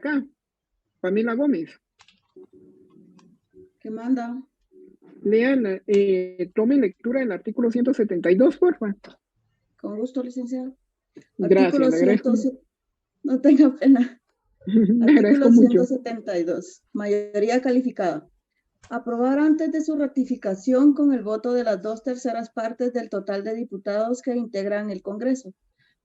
acá, Pamela Gómez. ¿Qué manda? Lean, tome lectura del artículo 172, por favor. Con gusto, licenciado. Gracias, Artículo le agradezco. 100, no tenga pena. Le agradezco Artículo mucho. 172. Mayoría calificada. Aprobar antes de su ratificación con el voto de las 2/3 partes del total de diputados que integran el Congreso,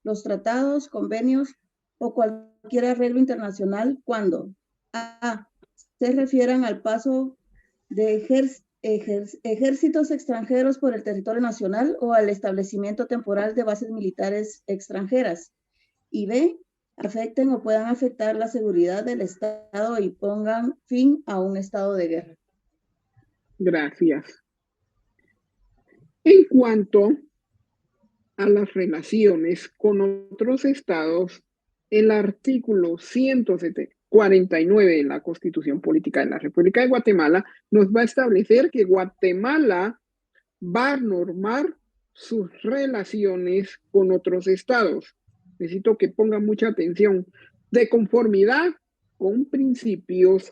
los tratados, convenios o cualquier arreglo internacional cuando a. se refieran al paso de ejércitos extranjeros por el territorio nacional o al establecimiento temporal de bases militares extranjeras, y b. afecten o puedan afectar la seguridad del Estado y pongan fin a un estado de guerra. Gracias. En cuanto a las relaciones con otros estados, el artículo 149 de la Constitución Política de la República de Guatemala nos va a establecer que Guatemala va a normar sus relaciones con otros estados. Necesito que pongan mucha atención. De conformidad con principios,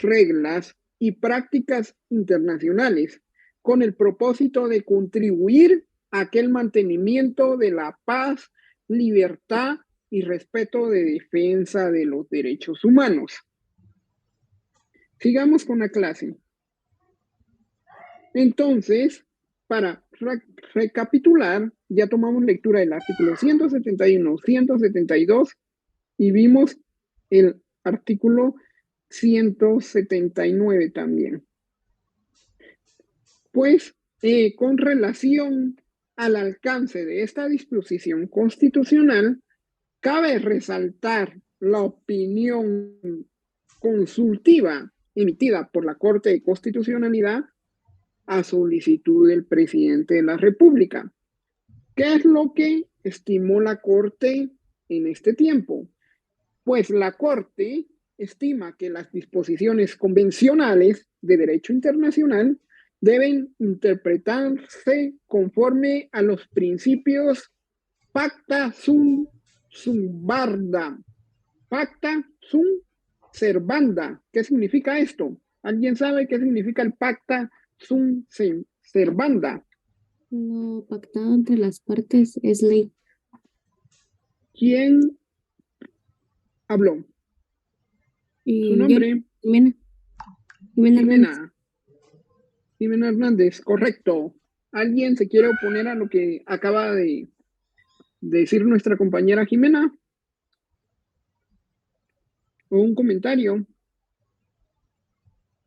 reglas y prácticas internacionales, con el propósito de contribuir a aquel mantenimiento de la paz, libertad y respeto de defensa de los derechos humanos. Sigamos con la clase. Entonces, para recapitular, ya tomamos lectura del artículo 171, 172 y vimos el artículo 179 también. Pues, con relación al alcance de esta disposición constitucional, cabe resaltar la opinión consultiva emitida por la Corte de Constitucionalidad a solicitud del presidente de la República. ¿Qué es lo que estimó la Corte en este tiempo? Pues la Corte estima que las disposiciones convencionales de derecho internacional deben interpretarse conforme a los principios pacta sunt servanda. Pacta sunt servanda. ¿Qué significa esto? ¿Alguien sabe qué significa el pacta sunt servanda? Lo pactado entre las partes es ley. ¿Quién habló? ¿Su nombre? Jimena. Jimena Hernández. Jimena Hernández, correcto. ¿Alguien se quiere oponer a lo que acaba de decir nuestra compañera Jimena? ¿O un comentario?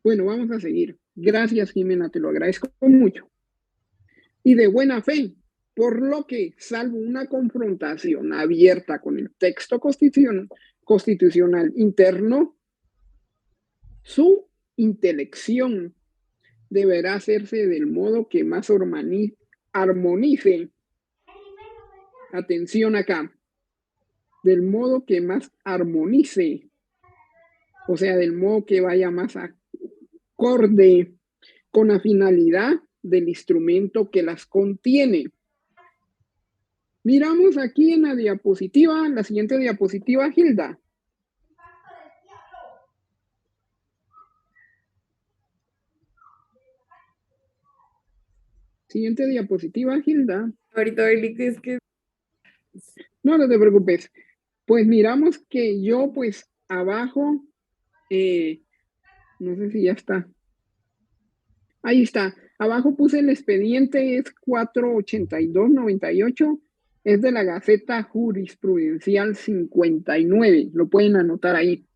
Bueno, vamos a seguir. Gracias, Jimena, te lo agradezco mucho. Y de buena fe, por lo que, salvo una confrontación abierta con el texto constitucional interno, su intelección deberá hacerse del modo que más armonice. Atención acá. Del modo que más armonice. O sea, del modo que vaya más acorde con la finalidad del instrumento que las contiene. Miramos aquí en la diapositiva, la siguiente diapositiva, Hilda. Siguiente diapositiva, Hilda. Ahorita es que... No, no te preocupes. Pues miramos que yo, pues, abajo, no sé si ya está. Ahí está. Abajo puse el expediente, es 48298. Es de la Gaceta Jurisprudencial 59. Lo pueden anotar ahí.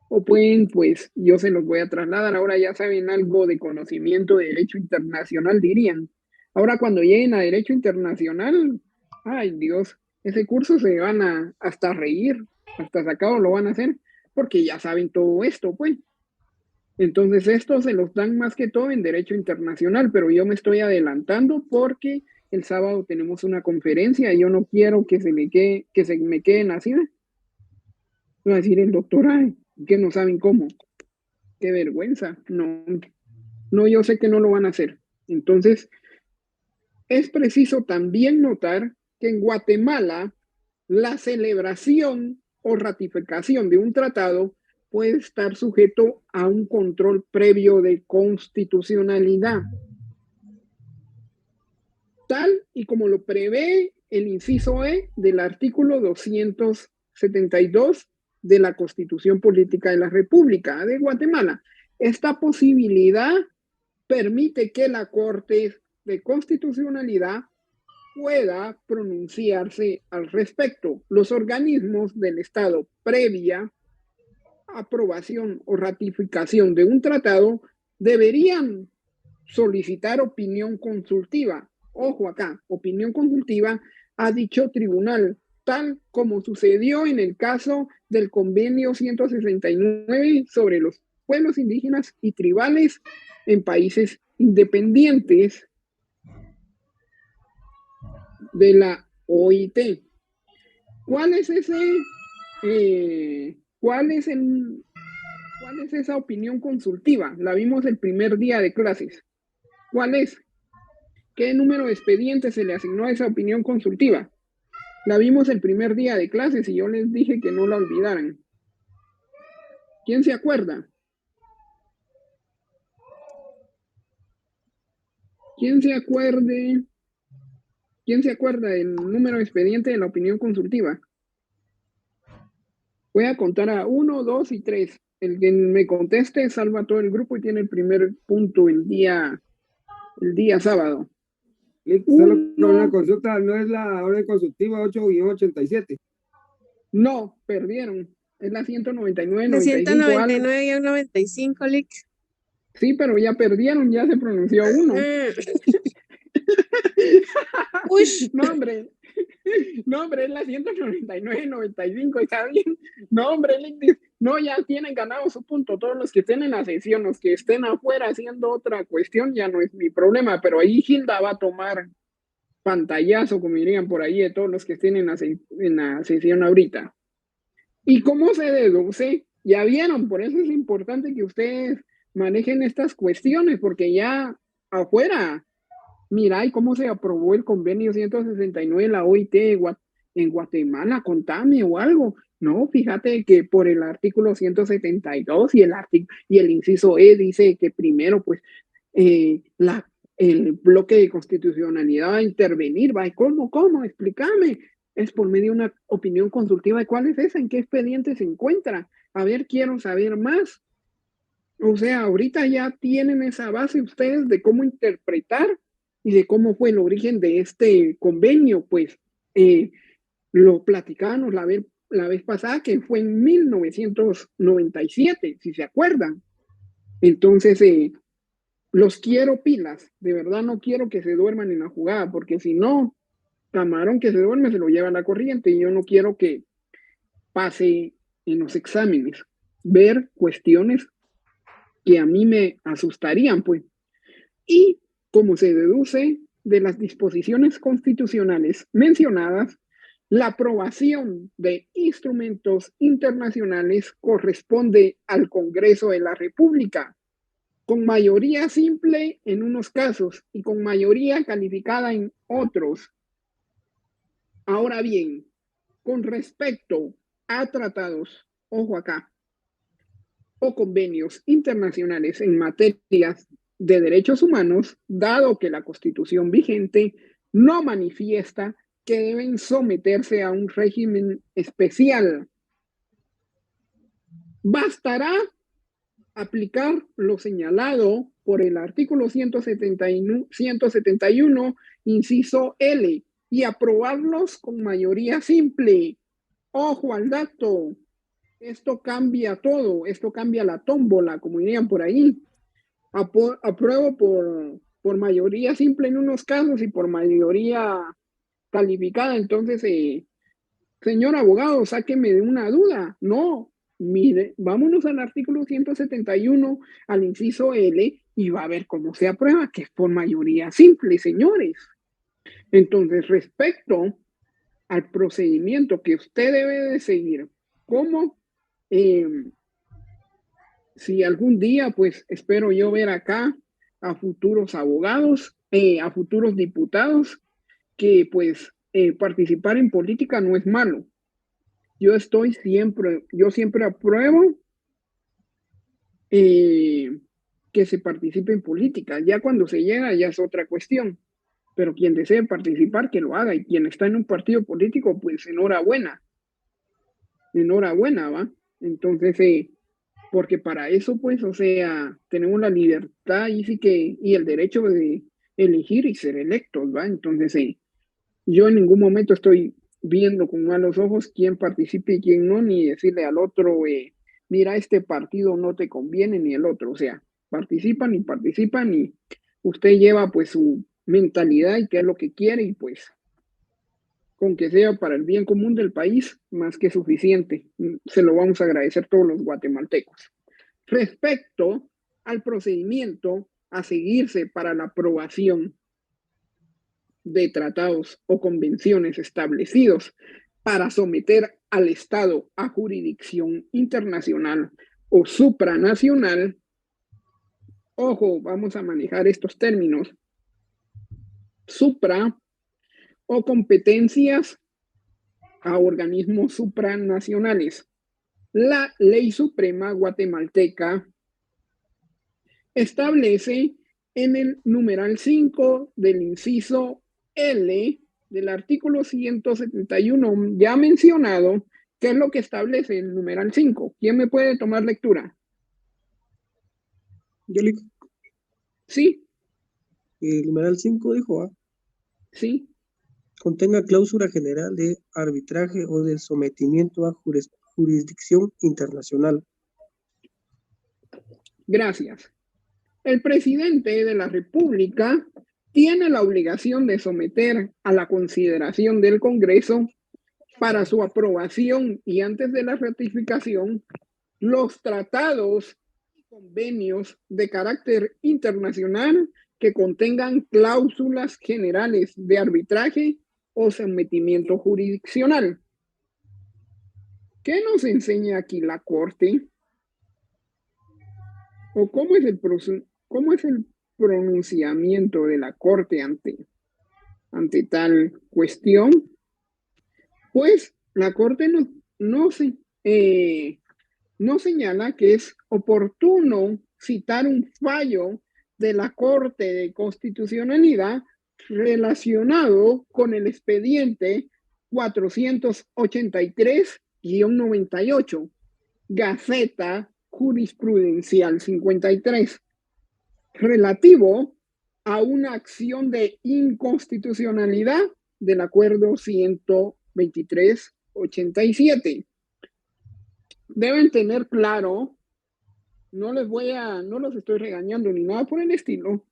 O pueden, pues, yo se los voy a trasladar. Ahora ya saben algo de conocimiento de derecho internacional, dirían. Ahora cuando lleguen a derecho internacional, ay Dios, ese curso se van a hasta reír, hasta sacado lo van a hacer, porque ya saben todo esto, pues. Entonces, esto se los dan más que todo en derecho internacional, pero yo me estoy adelantando porque el sábado tenemos una conferencia y yo no quiero que se me queden así. Va a decir el doctor, ay, que no saben cómo. Qué vergüenza. No, yo sé que no lo van a hacer. Entonces, es preciso también notar que en Guatemala la celebración o ratificación de un tratado puede estar sujeto a un control previo de constitucionalidad, tal y como lo prevé el inciso E del artículo 272 de la Constitución Política de la República de Guatemala. Esta posibilidad permite que la Corte de Constitucionalidad pueda pronunciarse al respecto. Los organismos del Estado previa aprobación o ratificación de un tratado deberían solicitar opinión consultiva. Ojo acá, opinión consultiva a dicho tribunal, tal como sucedió en el caso del Convenio 169 sobre los pueblos indígenas y tribales en países independientes de la OIT. ¿Cuál es esa opinión consultiva? La vimos el primer día de clases. ¿Cuál es? ¿Qué número de expedientes se le asignó a esa opinión consultiva? La vimos el primer día de clases y yo les dije que no la olvidaran. ¿Quién se acuerda? ¿Quién se acuerda del número de expediente de la opinión consultiva? Voy a contar a 1, 2 y 3. El que me conteste salva todo el grupo y tiene el primer punto el día sábado. Solo con una consulta, ¿no es la orden consultiva 8-87? No, perdieron. Es la 199, La 95. 199-95, Lick. Sí, pero ya perdieron, ya se pronunció uno. Ush. No, hombre, es la 199-95, está bien. No, hombre, no, ya tienen ganado su punto. Todos los que estén en la sesión, los que estén afuera haciendo otra cuestión, ya no es mi problema, pero ahí Hilda va a tomar pantallazo, como dirían por ahí, de todos los que estén en la sesión ahorita. ¿Y cómo se deduce? Ya vieron, por eso es importante que ustedes manejen estas cuestiones, porque ya afuera, mira, ¿y cómo se aprobó el convenio 169 de la OIT en Guatemala? Contame o algo. No, fíjate que por el artículo 172 y el inciso E dice que primero, pues, el bloque de constitucionalidad va a intervenir. ¿Va? ¿Cómo? Explícame. Es por medio de una opinión consultiva. ¿De cuál es esa? ¿En qué expediente se encuentra? A ver, quiero saber más. O sea, ahorita ya tienen esa base ustedes de cómo interpretar y de cómo fue el origen de este convenio. Pues lo platicábamos la vez pasada, que fue en 1997, si se acuerdan. Entonces, los quiero pilas. De verdad no quiero que se duerman en la jugada, porque si no, camarón que se duerme se lo lleva la corriente y yo no quiero que pase en los exámenes ver cuestiones que a mí me asustarían, pues. Y como se deduce de las disposiciones constitucionales mencionadas, la aprobación de instrumentos internacionales corresponde al Congreso de la República, con mayoría simple en unos casos y con mayoría calificada en otros. Ahora bien, con respecto a tratados, ojo acá, o convenios internacionales en materias de derechos humanos, dado que la Constitución vigente no manifiesta que deben someterse a un régimen especial. Bastará aplicar lo señalado por el artículo 171, inciso L, y aprobarlos con mayoría simple. Ojo al dato. Esto cambia todo, esto cambia la tómbola, como dirían por ahí. Apruebo por mayoría simple en unos casos y por mayoría calificada. Entonces, señor abogado, sáqueme de una duda. No, mire, vámonos al artículo 171, al inciso L, y va a ver cómo se aprueba, que es por mayoría simple, señores. Entonces, respecto al procedimiento que usted debe de seguir, ¿cómo? Si algún día, pues espero yo ver acá a futuros abogados, a futuros diputados, que pues participar en política no es malo. yo siempre apruebo que se participe en política. Ya cuando se llega ya es otra cuestión, pero quien desee participar, que lo haga, y quien está en un partido político, pues enhorabuena, ¿va? Entonces, porque para eso, pues, o sea, tenemos la libertad y sí que, y el derecho de elegir y ser electos, ¿va? Entonces, yo en ningún momento estoy viendo con malos ojos quién participe y quién no, ni decirle al otro, mira, este partido no te conviene, ni el otro. O sea, participan y usted lleva pues su mentalidad y qué es lo que quiere y pues con que sea para el bien común del país, más que suficiente. Se lo vamos a agradecer todos los guatemaltecos. Respecto al procedimiento a seguirse para la aprobación de tratados o convenciones establecidos para someter al Estado a jurisdicción internacional o supranacional, ojo, vamos a manejar estos términos, supra o competencias a organismos supranacionales. La Ley Suprema guatemalteca establece en el numeral 5 del inciso L del artículo 171 ya mencionado, ¿qué es lo que establece el numeral 5? ¿Quién me puede tomar lectura? Yo le Sí, el numeral 5 dijo, sí. contenga cláusula general de arbitraje o de sometimiento a jurisdicción internacional. Gracias. El presidente de la República tiene la obligación de someter a la consideración del Congreso para su aprobación y antes de la ratificación los tratados y convenios de carácter internacional que contengan cláusulas generales de arbitraje o sometimiento jurisdiccional. ¿Qué nos enseña aquí la Corte? ¿O cómo es el pronunciamiento de la Corte ante tal cuestión? Pues la Corte no señala que es oportuno citar un fallo de la Corte de Constitucionalidad relacionado con el expediente 483-98, Gaceta Jurisprudencial 53, relativo a una acción de inconstitucionalidad del Acuerdo 123-87. Deben tener claro, no los estoy regañando ni nada por el estilo,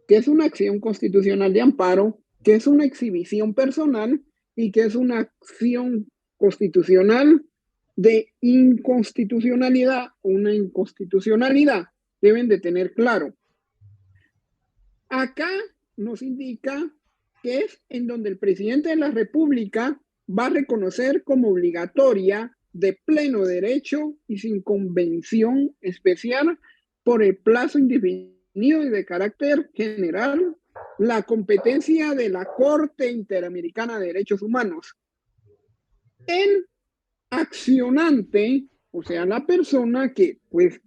que es una acción constitucional de amparo, que es una exhibición personal y que es una acción constitucional de inconstitucionalidad o una inconstitucionalidad. Deben de tener claro. Acá nos indica que es en donde el presidente de la República va a reconocer como obligatoria de pleno derecho y sin convención especial por el plazo indefinido y de carácter general la competencia de la Corte Interamericana de Derechos Humanos. El accionante, o sea, la persona que pues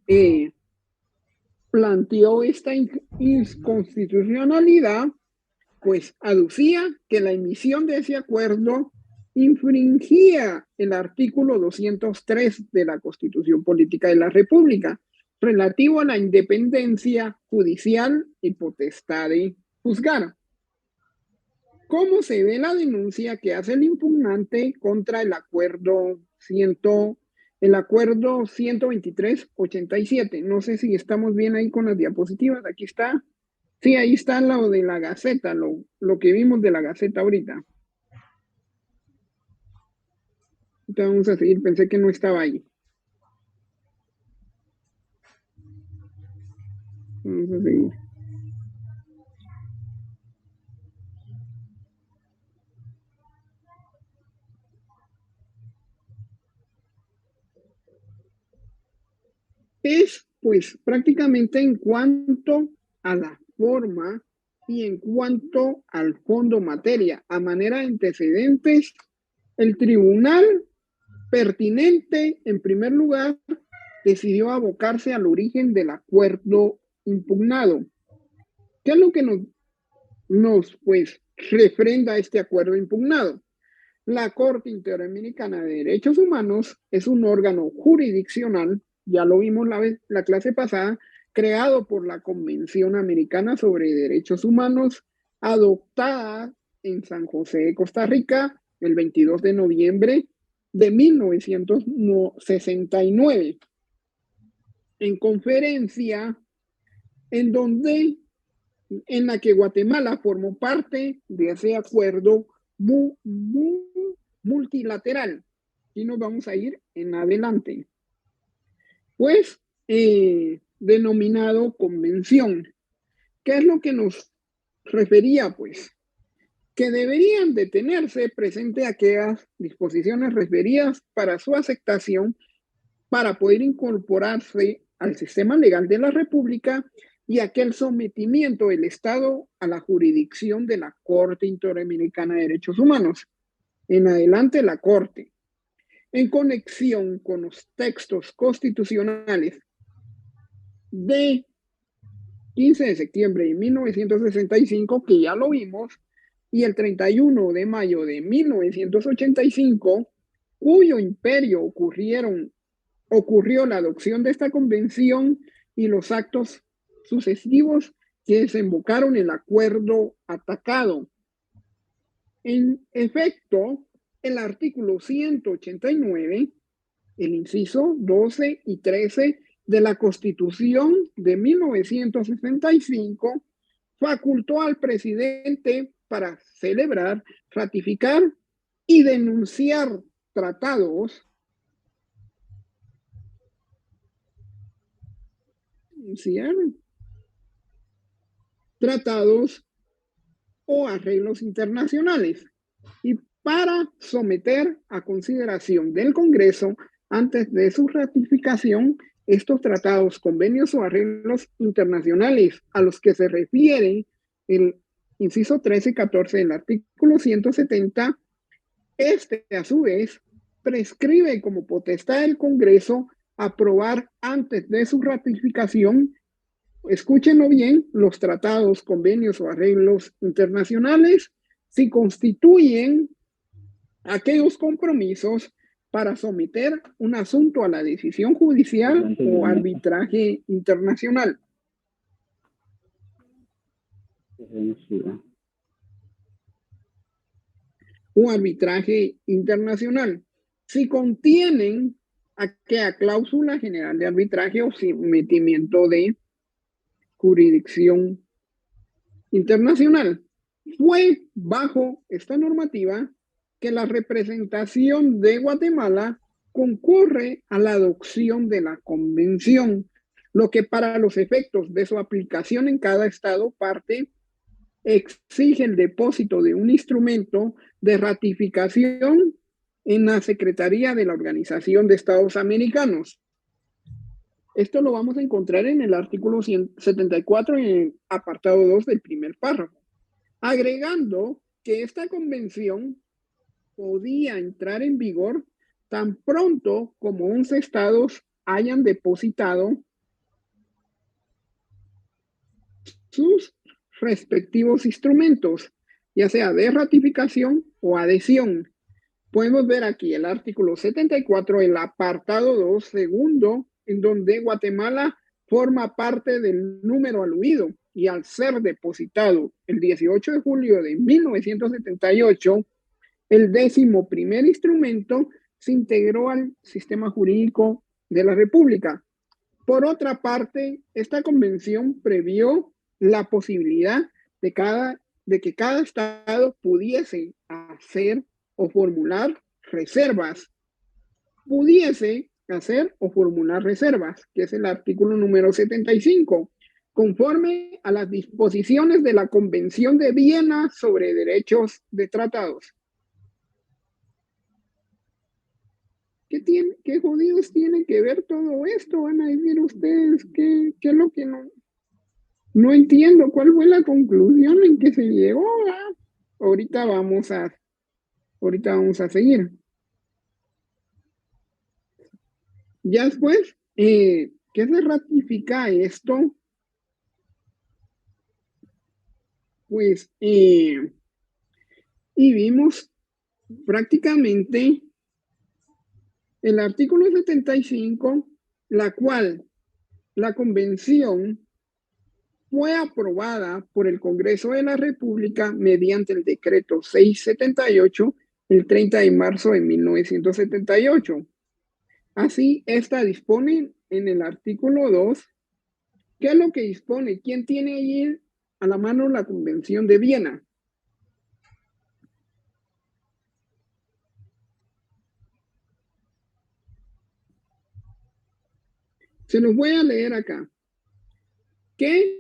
planteó esta inconstitucionalidad, pues aducía que la emisión de ese acuerdo infringía el artículo 203 de la Constitución Política de la República, relativo a la independencia judicial y potestad de juzgar. ¿Cómo se ve la denuncia que hace el impugnante contra el acuerdo 123-87? No sé si estamos bien ahí con las diapositivas. Aquí está. Sí, ahí está lo de la Gaceta, lo que vimos de la Gaceta ahorita. Entonces vamos a seguir, pensé que no estaba ahí. Vamos a seguir. Es, pues, prácticamente en cuanto a la forma y en cuanto al fondo materia. A manera de antecedentes, el tribunal pertinente, en primer lugar, decidió abocarse al origen del acuerdo impugnado. ¿Qué es lo que nos refrenda este acuerdo impugnado? La Corte Interamericana de Derechos Humanos es un órgano jurisdiccional, ya lo vimos la clase pasada, creado por la Convención Americana sobre Derechos Humanos, adoptada en San José de Costa Rica el 22 de noviembre de 1969. En conferencia en la que Guatemala formó parte de ese acuerdo multilateral. Y nos vamos a ir en adelante. Pues, denominado convención. ¿Qué es lo que nos refería? Pues, que deberían de tenerse presente aquellas disposiciones referidas para su aceptación para poder incorporarse al sistema legal de la República y aquel sometimiento del Estado a la jurisdicción de la Corte Interamericana de Derechos Humanos. En adelante, la Corte, en conexión con los textos constitucionales de 15 de septiembre de 1965, que ya lo vimos, y el 31 de mayo de 1985, cuyo imperio ocurrió la adopción de esta convención y los actos sucesivos que desembocaron el acuerdo atacado. En efecto, el artículo 189, el inciso 12 y 13 de la Constitución de 1965, facultó al presidente para celebrar, ratificar y denunciar tratados o arreglos internacionales y para someter a consideración del Congreso antes de su ratificación estos tratados, convenios o arreglos internacionales a los que se refiere el inciso 13 y 14 del artículo 170. A su vez, prescribe como potestad del Congreso aprobar antes de su ratificación, escúchenlo bien, los tratados, convenios o arreglos internacionales si constituyen aquellos compromisos para someter un asunto a la decisión judicial o arbitraje internacional. O arbitraje internacional. Si contienen aquella cláusula general de arbitraje o sometimiento de jurisdicción internacional. Fue bajo esta normativa que la representación de Guatemala concurre a la adopción de la convención, lo que para los efectos de su aplicación en cada estado parte exige el depósito de un instrumento de ratificación en la Secretaría de la Organización de Estados Americanos. Esto lo vamos a encontrar en el artículo 174 en el apartado 2 del primer párrafo, agregando que esta convención podía entrar en vigor tan pronto como 11 estados hayan depositado sus respectivos instrumentos, ya sea de ratificación o adhesión. Podemos ver aquí el artículo 74, el apartado 2, segundo, en donde Guatemala forma parte del número aludido y al ser depositado el 18 de julio de 1978, el 11º instrumento se integró al sistema jurídico de la República. Por otra parte, esta convención previó la posibilidad de que cada estado pudiese hacer o formular reservas. Que es el artículo número 75, conforme a las disposiciones de la Convención de Viena sobre Derechos de Tratados. ¿Qué jodidos tiene que ver todo esto? Van a decir ustedes qué es lo que no entiendo. ¿Cuál fue la conclusión en que se llegó? Ahorita vamos a seguir. Ya después, ¿qué se ratifica esto? Pues, y vimos prácticamente el artículo 75, la cual la convención fue aprobada por el Congreso de la República mediante el decreto 678 el 30 de marzo de 1978. Así, esta dispone en el artículo 2, ¿qué es lo que dispone? ¿Quién tiene ahí a la mano la Convención de Viena? Se los voy a leer acá. Que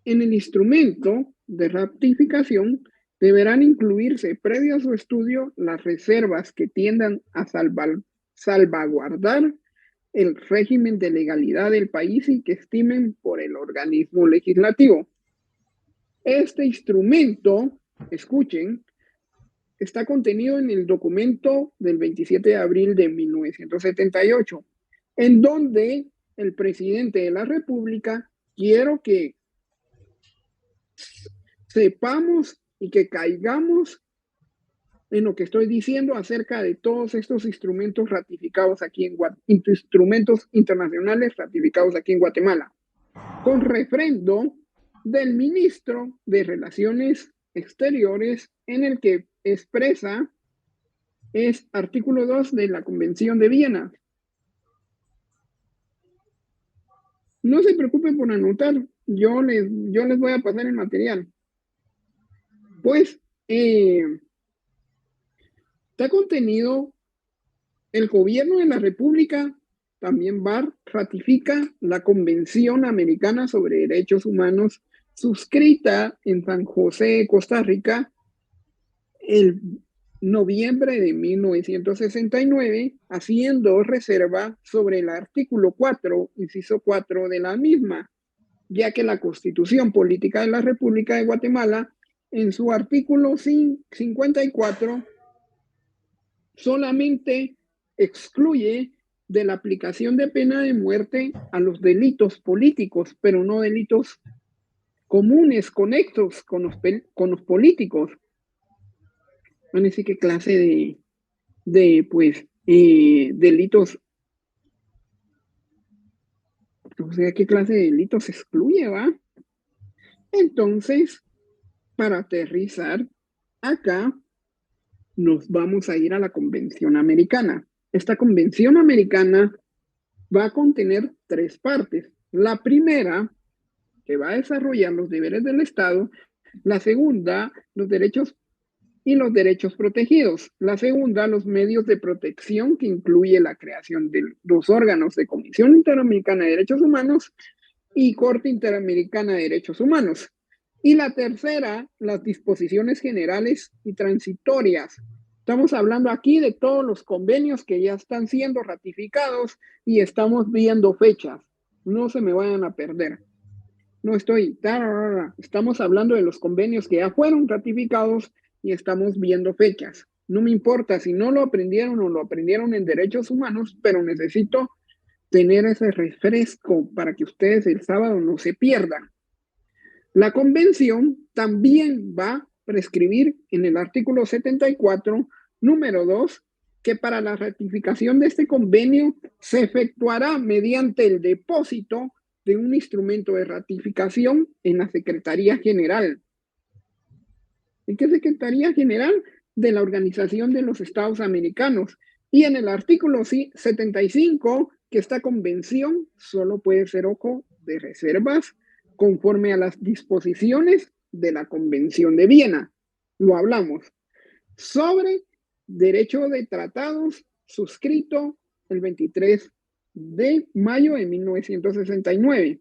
en el instrumento de ratificación deberán incluirse, previo a su estudio, las reservas que tiendan a salvaguardar el régimen de legalidad del país y que estimen por el organismo legislativo. Este instrumento, escuchen, está contenido en el documento del 27 de abril de 1978, en donde el presidente de la República, quiero que sepamos y que caigamos en lo que estoy diciendo acerca de todos estos instrumentos ratificados aquí instrumentos internacionales ratificados aquí en Guatemala, con refrendo del ministro de Relaciones Exteriores, en el que expresa es artículo 2 de la Convención de Viena. No se preocupen por anotar, yo les voy a pasar el material. Pues está contenido, el gobierno de la República también ratifica la Convención Americana sobre Derechos Humanos, suscrita en San José, Costa Rica, el noviembre de 1969, haciendo reserva sobre el artículo 4, inciso 4 de la misma, ya que la Constitución Política de la República de Guatemala, en su artículo 54, solamente excluye de la aplicación de pena de muerte a los delitos políticos, pero no delitos comunes, conexos con los políticos. Van a decir qué clase de delitos, o sea, qué clase de delitos se excluye, ¿va? Entonces, para aterrizar acá, nos vamos a ir a la Convención Americana. Esta Convención Americana va a contener 3 partes. La primera, que va a desarrollar los deberes del Estado. La segunda, los derechos y los derechos protegidos. La segunda, los medios de protección, que incluye la creación de los órganos de Comisión Interamericana de Derechos Humanos y Corte Interamericana de Derechos Humanos. Y la tercera, las disposiciones generales y transitorias. Estamos hablando aquí de todos los convenios que ya están siendo ratificados y estamos viendo fechas. No se me vayan a perder. Estamos hablando de los convenios que ya fueron ratificados y estamos viendo fechas. No me importa si no lo aprendieron o lo aprendieron en derechos humanos, pero necesito tener ese refresco para que ustedes el sábado no se pierdan. La convención también va a prescribir en el artículo 74, número 2, que para la ratificación de este convenio se efectuará mediante el depósito de un instrumento de ratificación en la Secretaría General. ¿En qué Secretaría General? De la Organización de los Estados Americanos. Y en el artículo 75, que esta convención solo puede ser ojo de reservas conforme a las disposiciones de la Convención de Viena. Lo hablamos. Sobre derecho de tratados suscrito el 23 de mayo de 1969.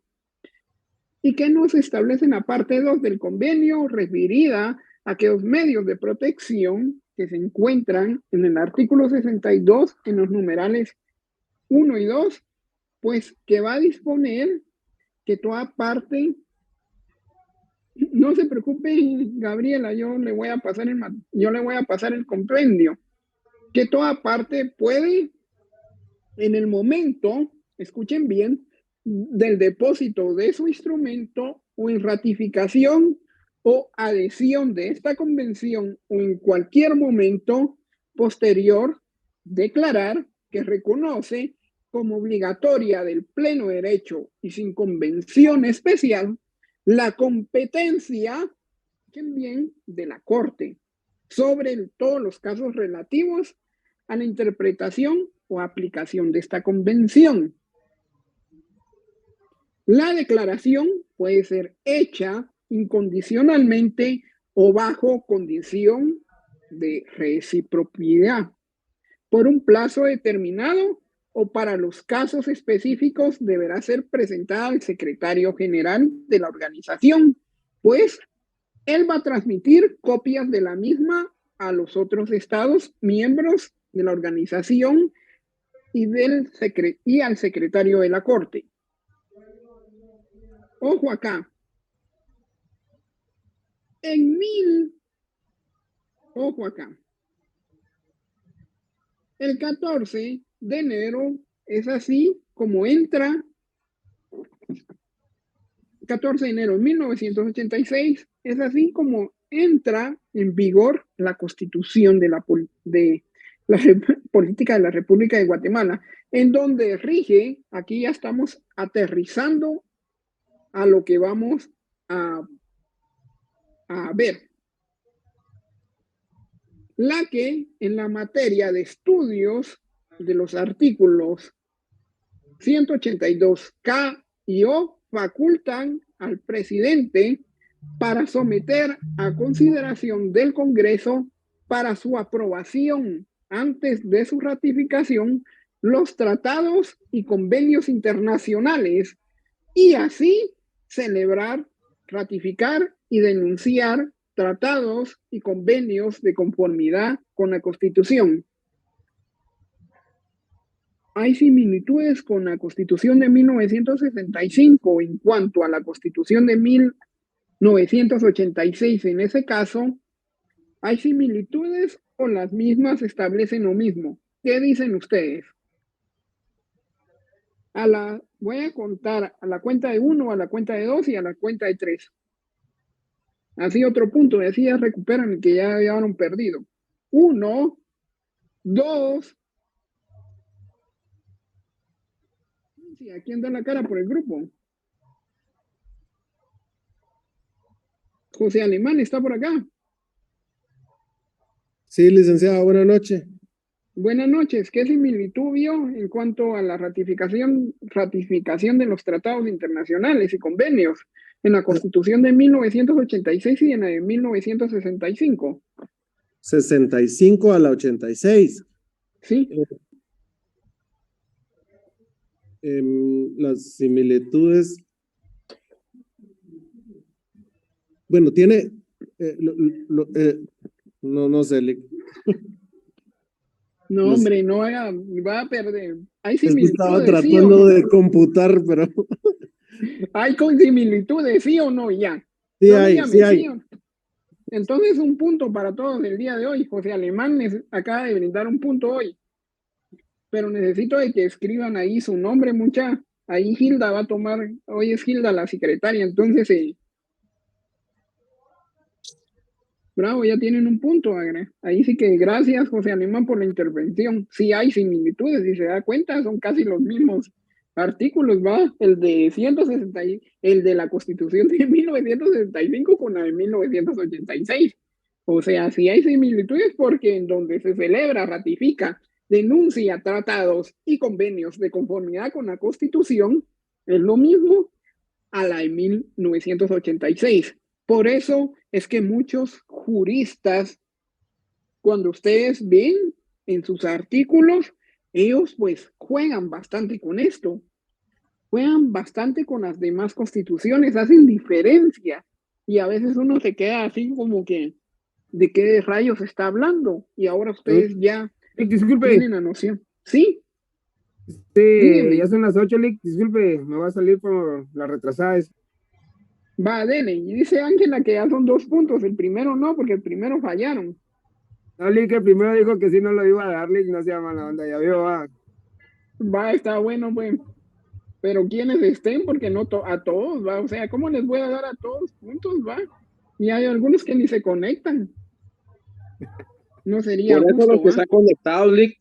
¿Y qué nos establece en la parte 2 del convenio? Referida a aquellos medios de protección que se encuentran en el artículo 62, en los numerales 1 y 2, pues que va a disponer que toda parte, no se preocupe, Gabriela, yo le voy a pasar el compendio, que toda parte puede en el momento, escuchen bien, del depósito de su instrumento o en ratificación o adhesión de esta convención o en cualquier momento posterior, declarar que reconoce como obligatoria del pleno derecho y sin convención especial la competencia, escuchen bien, de la Corte sobre todos los casos relativos a la interpretación o aplicación de esta convención. La declaración puede ser hecha incondicionalmente o bajo condición de reciprocidad por un plazo determinado o para los casos específicos deberá ser presentada al secretario general de la organización, pues él va a transmitir copias de la misma a los otros estados miembros de la organización y al secretario de la Corte. Ojo acá. Ojo acá. El 14 de enero es así como entra, 14 de enero de 1986, es así como entra en vigor la Constitución de la Política de la República de Guatemala, en donde rige, aquí ya estamos aterrizando a lo que vamos a ver. La que en la materia de estudios de los artículos 182K y O facultan al presidente para someter a consideración del Congreso para su aprobación antes de su ratificación los tratados y convenios internacionales y así celebrar, ratificar y denunciar tratados y convenios de conformidad con la Constitución. Hay similitudes con la Constitución de 1965 en cuanto a la Constitución de 1986. En ese caso, ¿hay similitudes o las mismas establecen lo mismo? ¿Qué dicen ustedes? Voy a contar a la cuenta de 1, a la cuenta de 2 y a la cuenta de 3. Así otro punto, y así ya recuperan el que ya habían perdido. 1, 2. ¿A quién da la cara por el grupo? José Alemán está por acá. Sí, licenciado, buenas noches. Buenas noches. ¿Qué similitud vio en cuanto a la ratificación de los tratados internacionales y convenios en la Constitución de 1986 y en la de 1965? 65 a la 86. Sí. Las similitudes. Bueno, tiene. No sé. No, hombre, no va a perder. Hay similitudes. Estaba tratando de computar, pero. Hay similitudes, ¿sí o no? Ya. Sí, hay. Entonces, un punto para todos el día de hoy. José Alemán acaba de brindar un punto hoy. Pero necesito de que escriban ahí su nombre, mucha. Ahí Hilda va a tomar, hoy es Hilda la secretaria, entonces, bravo, ya tienen un punto, Agre. Ahí sí que gracias, José Alemán, por la intervención. Sí hay similitudes, si se da cuenta, son casi los mismos artículos, ¿va? El de 160, el de la Constitución de 1965 con la de 1986. O sea, sí hay similitudes porque en donde se celebra, ratifica, denuncia tratados y convenios de conformidad con la Constitución, es lo mismo a la de 1986. Por eso es que muchos juristas, cuando ustedes ven en sus artículos, ellos pues juegan bastante con esto, juegan bastante con las demás constituciones, hacen diferencia y a veces uno se queda así como que, ¿de qué rayos está hablando? Y ahora ustedes ya tienen la noción. ¿Sí? Sí, ya son las 8, Lick. Disculpe, me va a salir por la retrasada. Va, dele. Y dice Ángela que ya son 2 puntos. El primero no, porque el primero fallaron. No, Lick, el primero dijo que sí no lo iba a dar, Lick, no sea mala onda, ya vio, va. Va, está bueno, pues. Pero quienes estén, porque no a todos, va. O sea, ¿cómo les voy a dar a todos juntos, va? Y hay algunos que ni se conectan. No sería Por eso los justo, que va. están conectados, Lick.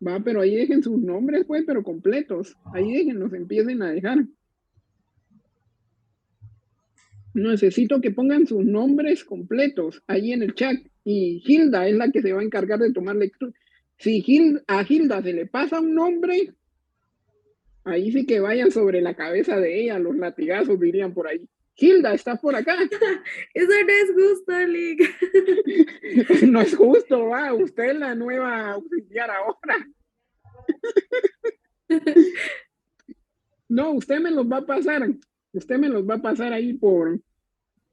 Va, pero ahí dejen sus nombres, pues, pero completos. Ahí déjenlos, empiecen a dejar. Necesito que pongan sus nombres completos ahí en el chat. Y Hilda es la que se va a encargar de tomar lectura. Si a Hilda se le pasa un nombre, ahí sí que vayan sobre la cabeza de ella, los latigazos dirían por ahí. Hilda, ¿estás por acá? Eso no es justo, Lick. No es justo, va. Usted es la nueva auxiliar ahora. No, usted me los va a pasar. Usted me los va a pasar ahí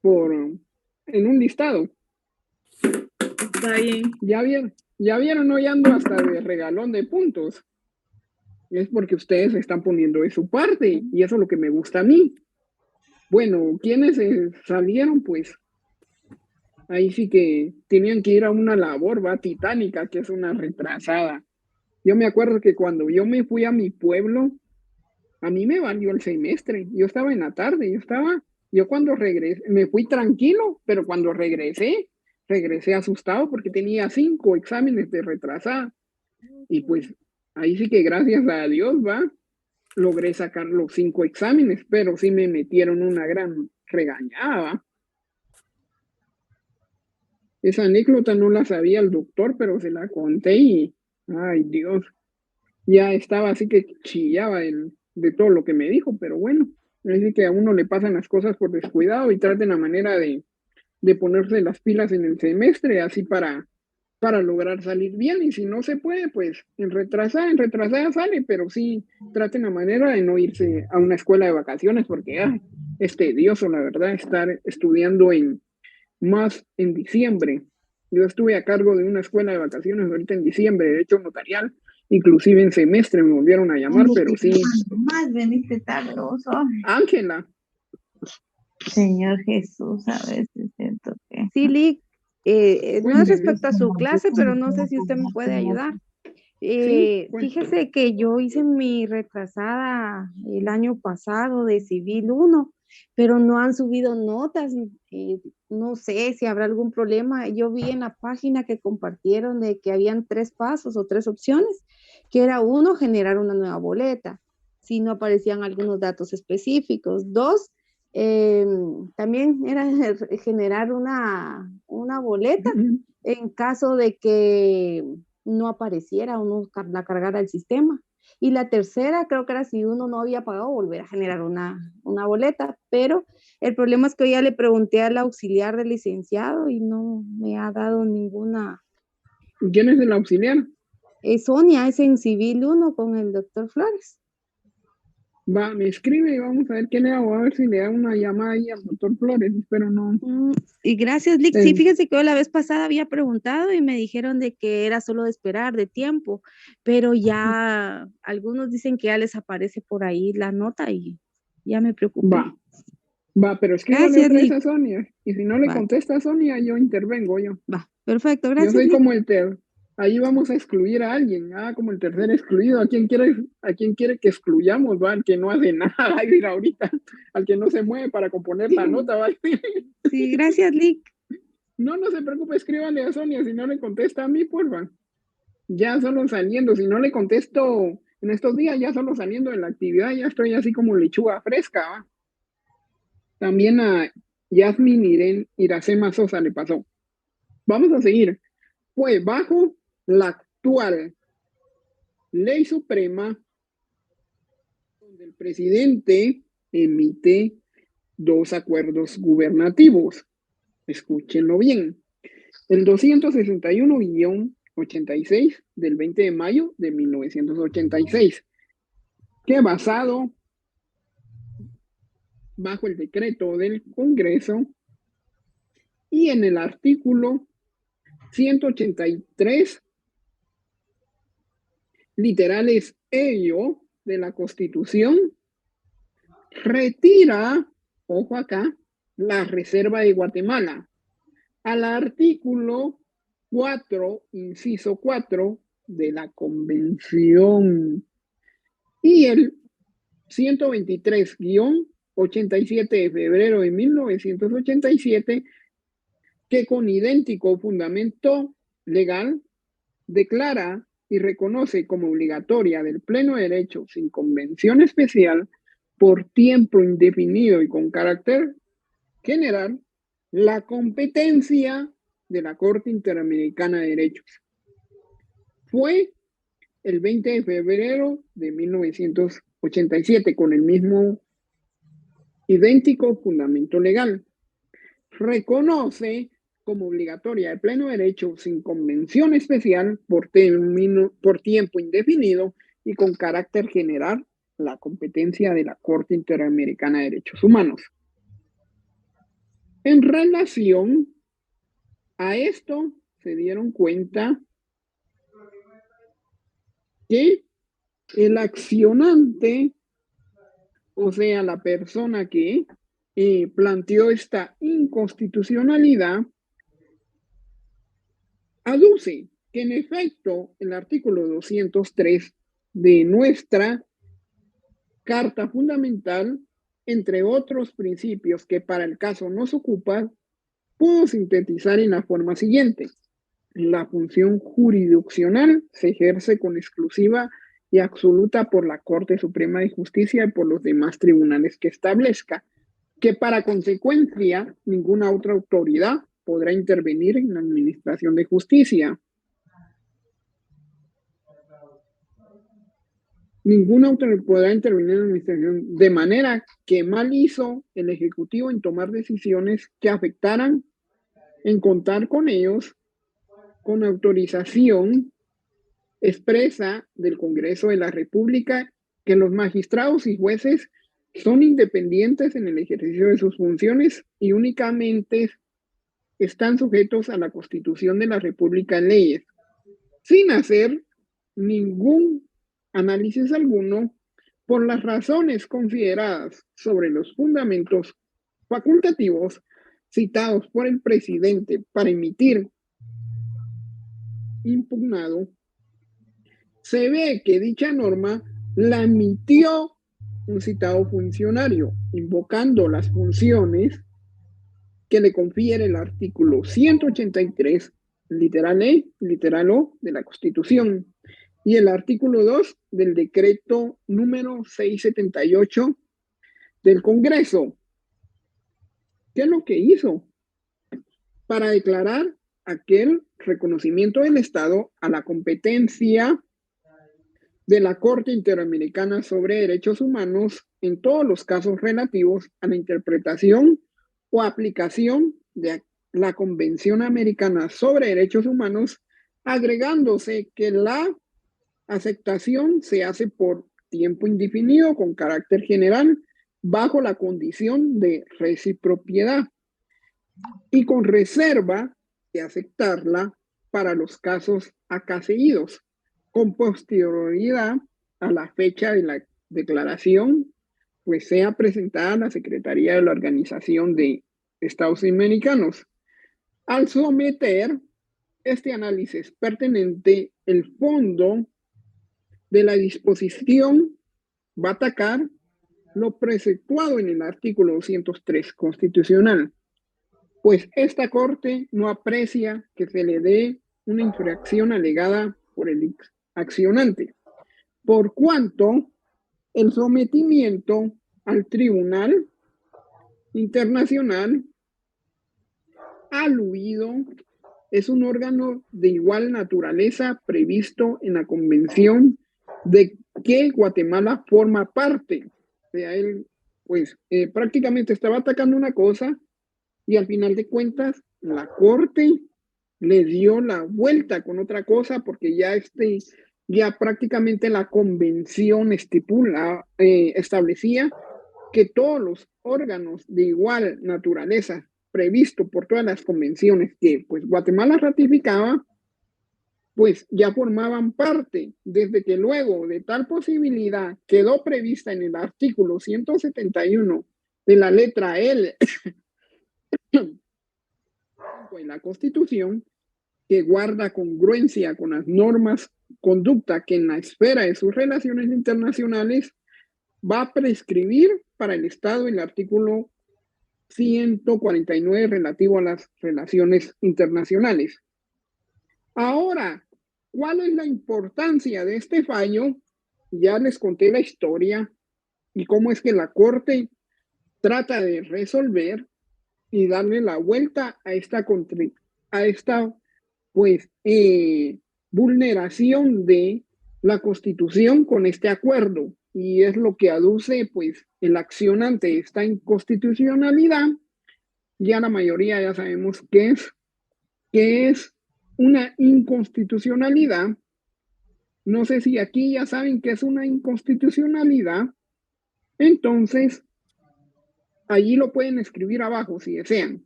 en un listado. Está bien. Ya vieron, hoy ando hasta de regalón de puntos. Es porque ustedes están poniendo de su parte y eso es lo que me gusta a mí. Bueno, ¿quiénes salieron? Pues ahí sí que tenían que ir a una labor, va, titánica, que es una retrasada. Yo me acuerdo que cuando yo me fui a mi pueblo, a mí me valió el semestre. Yo estaba en la tarde, yo cuando regresé, me fui tranquilo, pero cuando regresé asustado porque tenía 5 exámenes de retrasada. Y pues ahí sí que gracias a Dios, va, logré sacar los 5 exámenes, pero sí me metieron una gran regañada, ¿va? Esa anécdota no la sabía el doctor, pero se la conté y, ay Dios, ya estaba así que chillaba de todo lo que me dijo, pero bueno, así que a uno le pasan las cosas por descuidado y traten la manera de ponerse las pilas en el semestre, así para lograr salir bien, y si no se puede, pues en retrasada sale, pero sí traten la manera de no irse a una escuela de vacaciones, porque es tedioso, la verdad, estar estudiando más en diciembre. Yo estuve a cargo de una escuela de vacaciones ahorita en diciembre, de hecho notarial, inclusive en semestre me volvieron a llamar, pero sí. Más veniste tarde, vos, Ángela. Señor Jesús, a veces siento que... Sí, Lick, no es Cuénteme. respecto a su clase, pero no sé si usted me puede ayudar. Sí, cuénteme. Fíjese que yo hice mi retrasada el año pasado de Civil 1, pero no han subido notas. No sé si habrá algún problema. Yo vi en la página que compartieron de que habían 3 pasos o 3 opciones, que era 1, generar una nueva boleta, si no aparecían algunos datos específicos. 2, también era generar una boleta en caso de que no apareciera o no la cargara el sistema. Y la tercera, creo que era si uno no había pagado, volver a generar una boleta. Pero el problema es que hoy ya le pregunté al auxiliar del licenciado y no me ha dado ninguna. ¿Quién es el auxiliar? Sonia, es en Civil 1 con el doctor Flores. Va, me escribe y vamos a ver qué le hago, a ver si le da una llamada ahí al doctor Flores, pero no. Y gracias, Lick. Sí, fíjese que yo la vez pasada había preguntado y me dijeron de que era solo de esperar, de tiempo, pero ya algunos dicen que ya les aparece por ahí la nota y ya me preocupé. Va, pero escríbale otra vez a Sonia, y si no le contesta a Sonia, yo intervengo yo. Va, perfecto, gracias. Yo soy como ahí vamos a excluir a alguien, como el tercer excluido. ¿A quién quiere que excluyamos? Va, al que no hace nada, va a ir ahorita, al que no se mueve para componer la nota, va a ir. Sí, gracias, Lick. No se preocupe, escríbale a Sonia, si no le contesta a mí, porfa. Ya solo saliendo, si no le contesto en estos días, ya solo saliendo de la actividad, ya estoy así como lechuga fresca, ¿va? También a Yasmin Iracema Sosa le pasó. Vamos a seguir. Pues bajo la actual Ley Suprema, donde el presidente emite 2 acuerdos gubernativos. Escúchenlo bien. El 261-86 del 20 de mayo de 1986, que basado bajo el decreto del Congreso y en el artículo 183 literales ello de la Constitución, retira, ojo acá, la Reserva de Guatemala al artículo 4, inciso 4 de la Convención. Y el 123-87 de febrero de 1987, que con idéntico fundamento legal declara y reconoce como obligatoria del pleno derecho sin convención especial por tiempo indefinido y con carácter general la competencia de la Corte Interamericana de Derechos. Fue el 20 de febrero de 1987 con el mismo idéntico fundamento legal. Reconoce como obligatoria de pleno derecho sin convención especial por tiempo indefinido y con carácter general la competencia de la Corte Interamericana de Derechos Humanos. En relación a esto, se dieron cuenta que el accionante, o sea, la persona que planteó esta inconstitucionalidad, aduce que en efecto el artículo 203 de nuestra Carta Fundamental, entre otros principios que para el caso nos ocupa, pudo sintetizar en la forma siguiente: la función jurisdiccional se ejerce con exclusiva y absoluta por la Corte Suprema de Justicia y por los demás tribunales que establezca, que para consecuencia ninguna otra autoridad podrá intervenir en la administración de justicia. Ninguna autoridad podrá intervenir en la administración, de manera que mal hizo el Ejecutivo en tomar decisiones que afectaran en contar con ellos con autorización expresa del Congreso de la República, que los magistrados y jueces son independientes en el ejercicio de sus funciones y únicamente están sujetos a la Constitución de la República en leyes, sin hacer ningún análisis alguno por las razones consideradas sobre los fundamentos facultativos citados por el presidente para emitir impugnado. Se ve que dicha norma la emitió un citado funcionario, invocando las funciones que le confiere el artículo 183, literal E, literal O de la Constitución, y el artículo 2 del decreto número 678 del Congreso. ¿Qué es lo que hizo? Para declarar aquel reconocimiento del Estado a la competencia de la Corte Interamericana sobre Derechos Humanos en todos los casos relativos a la interpretación o aplicación de la Convención Americana sobre Derechos Humanos, agregándose que la aceptación se hace por tiempo indefinido con carácter general bajo la condición de reciprocidad y con reserva de aceptarla para los casos acá seguidos, con posterioridad a la fecha de la declaración, pues sea presentada a la Secretaría de la Organización de Estados Americanos. Al someter este análisis pertinente, el fondo de la disposición va a atacar lo preceptuado en el artículo 203 constitucional, pues esta Corte no aprecia que se le dé una infracción alegada por el accionante, por cuanto el sometimiento al Tribunal Internacional aludido es un órgano de igual naturaleza previsto en la Convención de que Guatemala forma parte. O sea, él pues prácticamente estaba atacando una cosa y al final de cuentas la Corte le dio la vuelta con otra cosa, porque ya prácticamente la Convención establecía que todos los órganos de igual naturaleza previsto por todas las convenciones que pues Guatemala ratificaba, pues ya formaban parte, desde que luego de tal posibilidad quedó prevista en el artículo 171 de la letra L en la Constitución, que guarda congruencia con las normas conducta que en la esfera de sus relaciones internacionales va a prescribir para el Estado el artículo 149 relativo a las relaciones internacionales. Ahora, ¿cuál es la importancia de este fallo? Ya les conté la historia y cómo es que la Corte trata de resolver y darle la vuelta a esta pues, vulneración de la Constitución con este acuerdo. Y es lo que aduce, pues, el accionante de esta inconstitucionalidad. Ya la mayoría ya sabemos que es una inconstitucionalidad. No sé si aquí ya saben que es una inconstitucionalidad. Entonces, allí lo pueden escribir abajo si desean.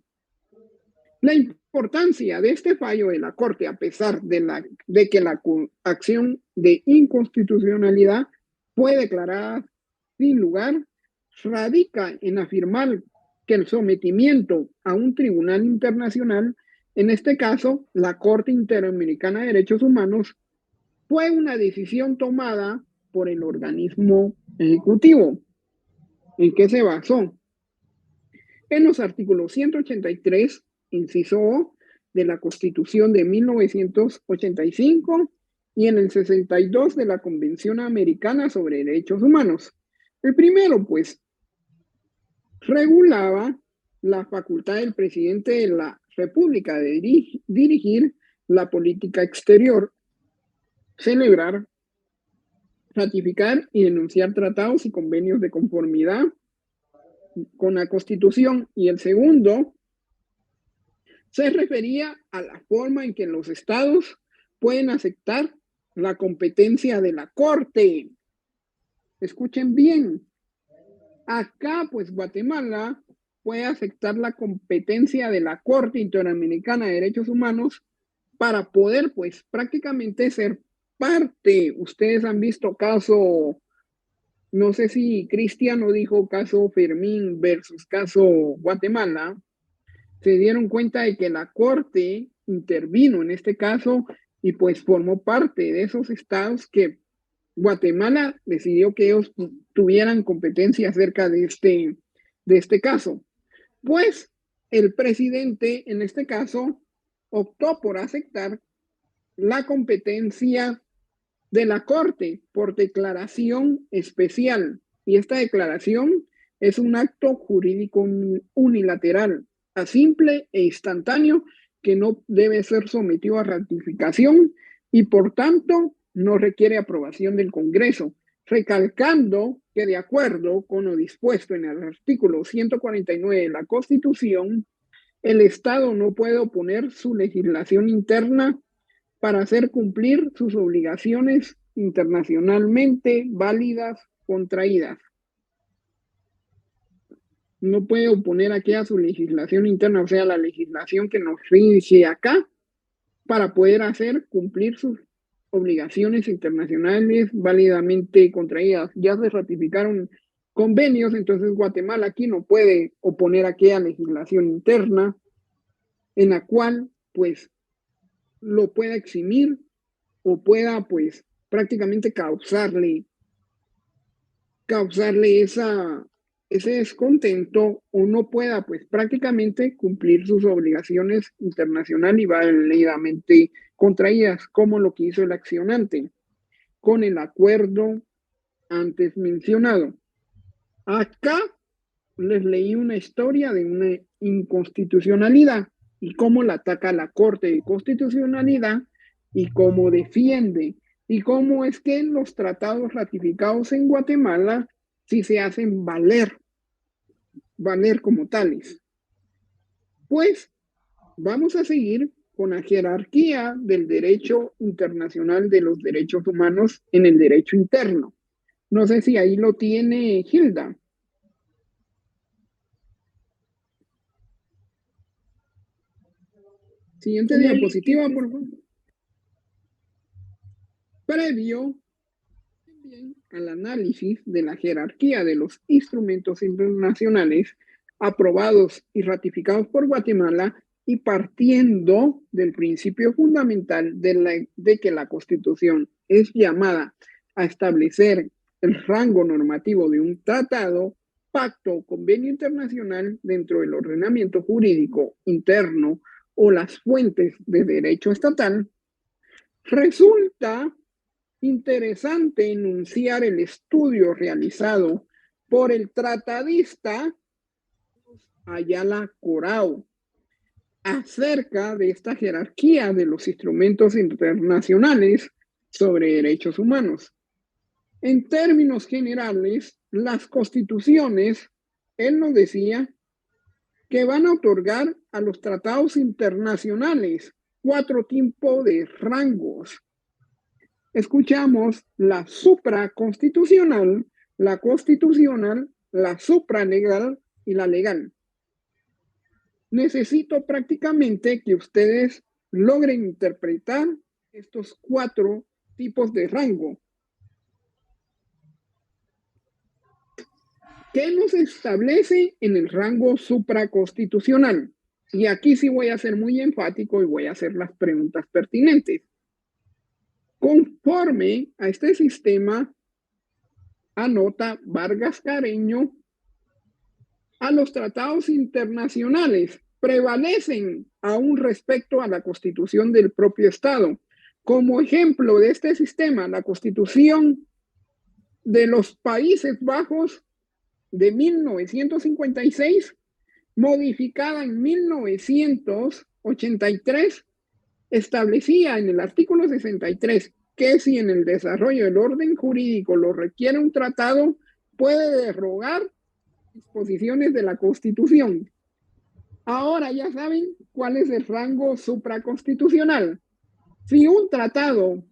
La importancia de este fallo de la Corte, a pesar de que la acción de inconstitucionalidad fue declarada sin lugar, radica en afirmar que el sometimiento a un tribunal internacional, en este caso la Corte Interamericana de Derechos Humanos, fue una decisión tomada por el organismo ejecutivo. ¿En qué se basó? En los artículos 183, inciso O, de la Constitución de 1985 y en el 62 de la Convención Americana sobre Derechos Humanos. El primero, pues, regulaba la facultad del presidente de la República de dirigir la política exterior, celebrar, ratificar y denunciar tratados y convenios de conformidad con la Constitución. Y el segundo se refería a la forma en que los estados pueden aceptar la competencia de la Corte. Escuchen bien. Acá, pues, Guatemala puede aceptar la competencia de la Corte Interamericana de Derechos Humanos para poder, pues, prácticamente ser parte. Ustedes han visto caso, no sé si Cristiano dijo caso Fermín versus caso Guatemala. Se dieron cuenta de que la Corte intervino en este caso y pues formó parte de esos estados que Guatemala decidió que ellos tuvieran competencia acerca de este caso. Pues el presidente en este caso optó por aceptar la competencia de la Corte por declaración especial. Y esta declaración es un acto jurídico unilateral, a simple e instantáneo, que no debe ser sometido a ratificación y por tanto no requiere aprobación del Congreso, recalcando que de acuerdo con lo dispuesto en el artículo 149 de la Constitución, el Estado no puede oponer su legislación interna para hacer cumplir sus obligaciones internacionalmente válidas contraídas. No puede oponer aquí a su legislación interna, o sea, la legislación que nos rige acá, para poder hacer cumplir sus obligaciones internacionales válidamente contraídas. Ya se ratificaron convenios, entonces Guatemala aquí no puede oponer aquella legislación interna en la cual, pues, lo pueda eximir o pueda, pues, prácticamente causarle ese descontento o no pueda, pues, prácticamente cumplir sus obligaciones internacionales y válidamente contraídas, como lo que hizo el accionante con el acuerdo antes mencionado. Acá les leí una historia de una inconstitucionalidad y cómo la ataca la Corte de Constitucionalidad y cómo defiende y cómo es que los tratados ratificados en Guatemala sí se hacen valer como tales. Pues vamos a seguir con la jerarquía del derecho internacional de los derechos humanos en el derecho interno. No sé si ahí lo tiene Hilda. Siguiente diapositiva, por favor. Previo al análisis de la jerarquía de los instrumentos internacionales aprobados y ratificados por Guatemala, y partiendo del principio fundamental de que la Constitución es llamada a establecer el rango normativo de un tratado, pacto o convenio internacional dentro del ordenamiento jurídico interno o las fuentes de derecho estatal, resulta interesante enunciar el estudio realizado por el tratadista Ayala Corao acerca de esta jerarquía de los instrumentos internacionales sobre derechos humanos. En términos generales, las constituciones, él nos decía, que van a otorgar a los tratados internacionales 4 tipos de rangos. Escuchamos la supraconstitucional, la constitucional, la supralegal y la legal. Necesito prácticamente que ustedes logren interpretar estos 4 tipos de rango. ¿Qué nos establece en el rango supraconstitucional? Y aquí sí voy a ser muy enfático y voy a hacer las preguntas pertinentes. Conforme a este sistema, anota Vargas Carreño, a los tratados internacionales prevalecen aún respecto a la Constitución del propio Estado. Como ejemplo de este sistema, la Constitución de los Países Bajos de 1956, modificada en 1983, establecía en el artículo 63 que si en el desarrollo del orden jurídico lo requiere un tratado, puede derogar disposiciones de la Constitución. Ahora ya saben cuál es el rango supraconstitucional. Si un tratado,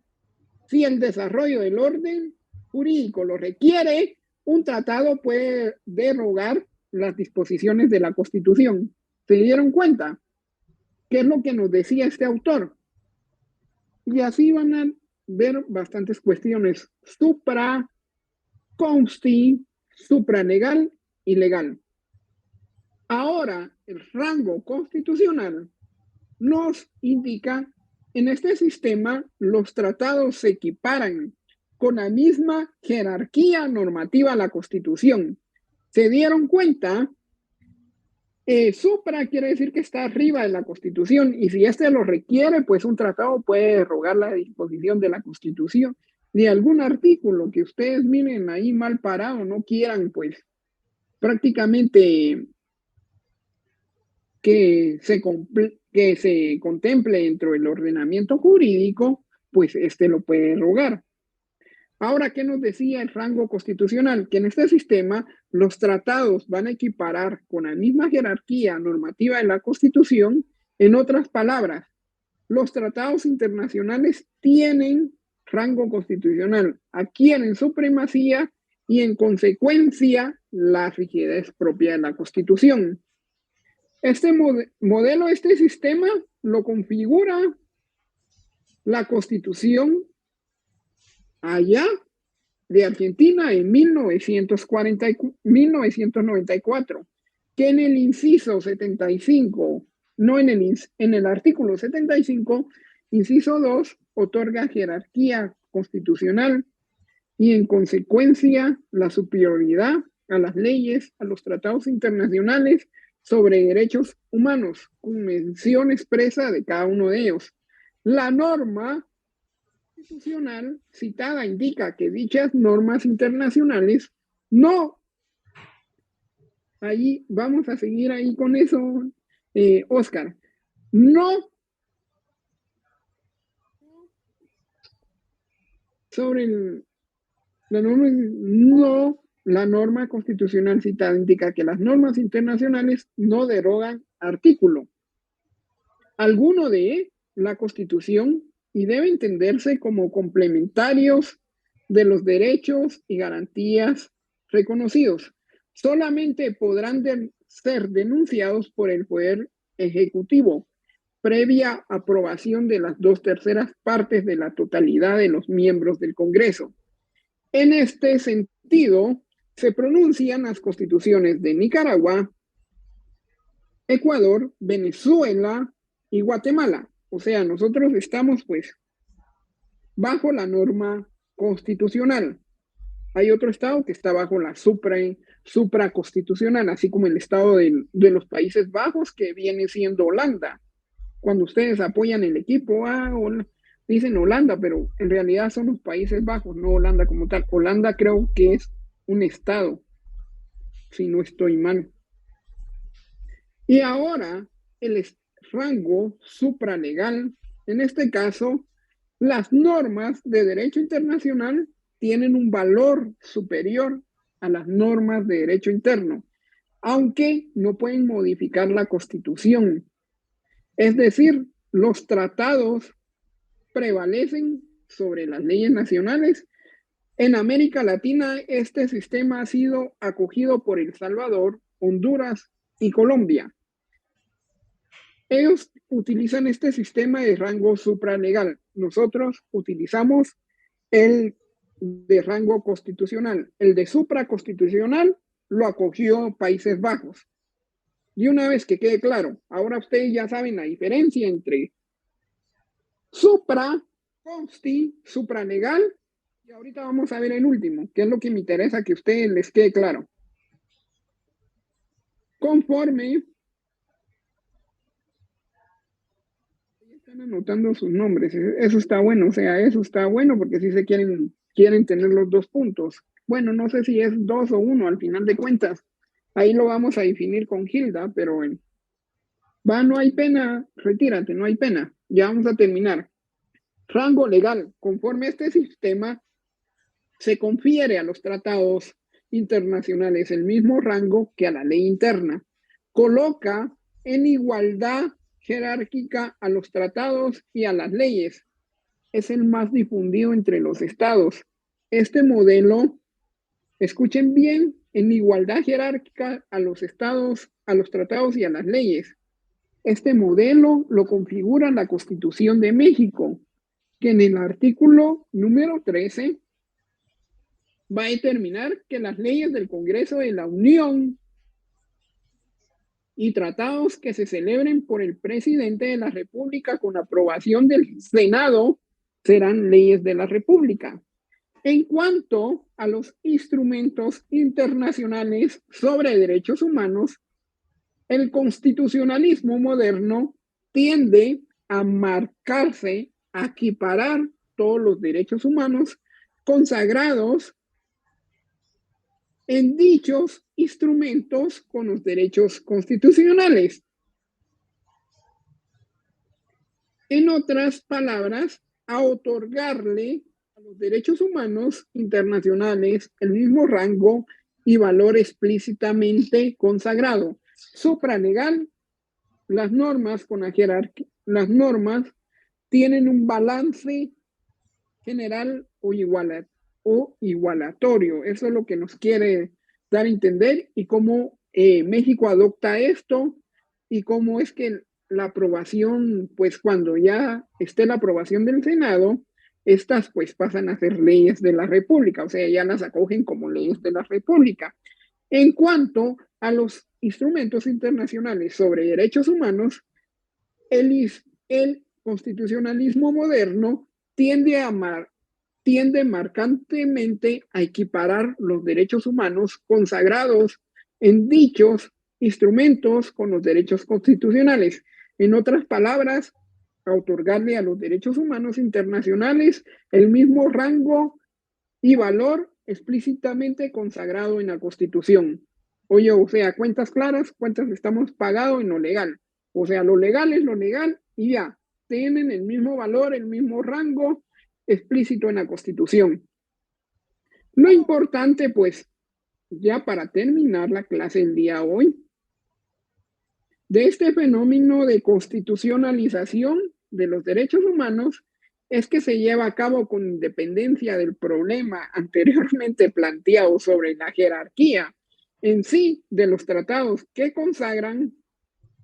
si el desarrollo del orden jurídico lo requiere, un tratado puede derogar las disposiciones de la Constitución. ¿Se dieron cuenta? ¿Qué es lo que nos decía este autor? Y así van a ver bastantes cuestiones supraconsti, supralegal y legal. Ahora, el rango constitucional nos indica, en este sistema, los tratados se equiparan con la misma jerarquía normativa a la Constitución. ¿Se dieron cuenta? Supra quiere decir que está arriba de la Constitución, y si este lo requiere, pues un tratado puede derogar la disposición de la Constitución, de algún artículo que ustedes miren ahí mal parado, no quieran, pues, prácticamente que se contemple dentro del ordenamiento jurídico, pues este lo puede derogar. Ahora, ¿qué nos decía el rango constitucional? Que en este sistema los tratados van a equiparar con la misma jerarquía normativa de la Constitución. En otras palabras, los tratados internacionales tienen rango constitucional, adquieren supremacía y en consecuencia la rigidez propia de la Constitución. Este modelo, este sistema lo configura la Constitución allá de Argentina en 1994, que en el inciso 75, no en el artículo 75, inciso 2, otorga jerarquía constitucional y en consecuencia la superioridad a las leyes, a los tratados internacionales sobre derechos humanos, con mención expresa de cada uno de ellos. La norma constitucional citada indica que dichas normas internacionales no, ahí vamos a seguir ahí con eso, Oscar, no sobre la norma, no, la norma constitucional citada indica que las normas internacionales no derogan artículo alguno de la Constitución y debe entenderse como complementarios de los derechos y garantías reconocidos. Solamente podrán ser denunciados por el Poder Ejecutivo, previa aprobación de las 2/3 partes de la totalidad de los miembros del Congreso. En este sentido, se pronuncian las constituciones de Nicaragua, Ecuador, Venezuela y Guatemala. O sea, nosotros estamos pues bajo la norma constitucional. Hay otro estado que está bajo la supraconstitucional, así como el estado de los Países Bajos, que viene siendo Holanda. Cuando ustedes apoyan el equipo, dicen Holanda, pero en realidad son los Países Bajos, no Holanda como tal. Holanda creo que es un estado, si no estoy mal. Y ahora el rango supralegal, en este caso, las normas de derecho internacional tienen un valor superior a las normas de derecho interno, aunque no pueden modificar la Constitución. Es decir, los tratados prevalecen sobre las leyes nacionales. En América Latina, este sistema ha sido acogido por El Salvador, Honduras y Colombia. Ellos utilizan este sistema de rango supralegal. Nosotros utilizamos el de rango constitucional. El de supraconstitucional lo acogió Países Bajos. Y una vez que quede claro, ahora ustedes ya saben la diferencia entre supralegal, y ahorita vamos a ver el último, que es lo que me interesa que a ustedes les quede claro. Conforme, están anotando sus nombres, eso está bueno, o sea, eso está bueno porque si se quieren tener los dos puntos. Bueno, no sé si es 2 o 1 al final de cuentas, ahí lo vamos a definir con Hilda, pero no hay pena, retírate, no hay pena, ya vamos a terminar. Rango legal, conforme a este sistema, se confiere a los tratados internacionales el mismo rango que a la ley interna. Coloca en igualdad jerárquica a los tratados y a las leyes. Es el más difundido entre los estados. Este modelo, escuchen bien, en igualdad jerárquica a los estados, a los tratados y a las leyes. Este modelo lo configura la Constitución de México, que en el artículo número 13 va a determinar que las leyes del Congreso de la Unión y tratados que se celebren por el presidente de la República con aprobación del Senado serán leyes de la República. En cuanto a los instrumentos internacionales sobre derechos humanos, el constitucionalismo moderno tiende a marcarse, a equiparar todos los derechos humanos consagrados en dichos instrumentos con los derechos constitucionales. En otras palabras, a otorgarle a los derechos humanos internacionales el mismo rango y valor explícitamente consagrado. Supralegal, las normas con la jerarquía, las normas tienen un balance general o igualatorio. Eso es lo que nos quiere dar a entender y cómo México adopta esto y cómo es que la aprobación, pues cuando ya esté la aprobación del Senado, estas pues pasan a ser leyes de la República, o sea, ya las acogen como leyes de la República. En cuanto a los instrumentos internacionales sobre derechos humanos, el constitucionalismo moderno tiende marcantemente a equiparar los derechos humanos consagrados en dichos instrumentos con los derechos constitucionales. En otras palabras, a otorgarle a los derechos humanos internacionales el mismo rango y valor explícitamente consagrado en la Constitución. Oye, o sea, cuentas claras, cuentas estamos pagados en lo legal. O sea, lo legal es lo legal y ya, tienen el mismo valor, el mismo rango explícito en la Constitución. Lo importante, pues, ya para terminar la clase del día de hoy, de este fenómeno de constitucionalización de los derechos humanos es que se lleva a cabo con independencia del problema anteriormente planteado sobre la jerarquía en sí de los tratados que consagran,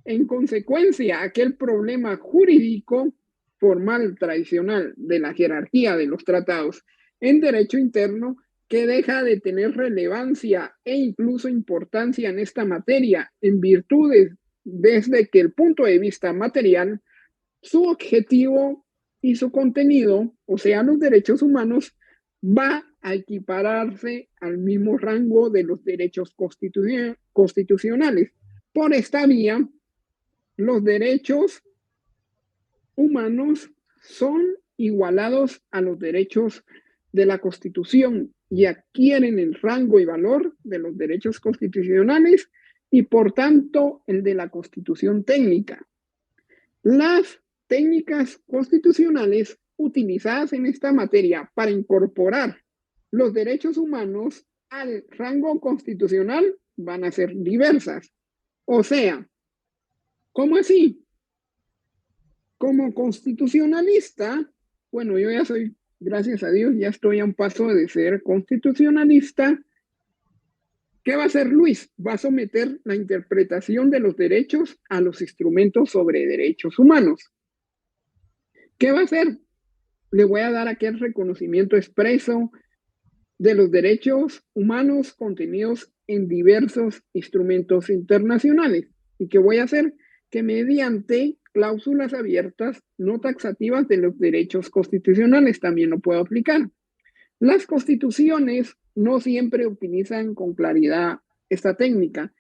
en consecuencia, aquel problema jurídico formal tradicional de la jerarquía de los tratados en derecho interno que deja de tener relevancia e incluso importancia en esta materia en virtud desde que el punto de vista material, su objetivo y su contenido, o sea, los derechos humanos, va a equipararse al mismo rango de los derechos constitucionales. Por esta vía, los derechos humanos son igualados a los derechos de la Constitución y adquieren el rango y valor de los derechos constitucionales y por tanto el de la Constitución técnica. Las técnicas constitucionales utilizadas en esta materia para incorporar los derechos humanos al rango constitucional van a ser diversas. O sea, ¿cómo así? Como constitucionalista, bueno, yo ya soy, gracias a Dios, ya estoy a un paso de ser constitucionalista. ¿Qué va a hacer Luis? Va a someter la interpretación de los derechos a los instrumentos sobre derechos humanos. ¿Qué va a hacer? Le voy a dar aquel reconocimiento expreso de los derechos humanos contenidos en diversos instrumentos internacionales. ¿Y qué voy a hacer? Que mediante cláusulas abiertas no taxativas de los derechos constitucionales también lo puedo aplicar. Las constituciones no siempre utilizan con claridad esta técnica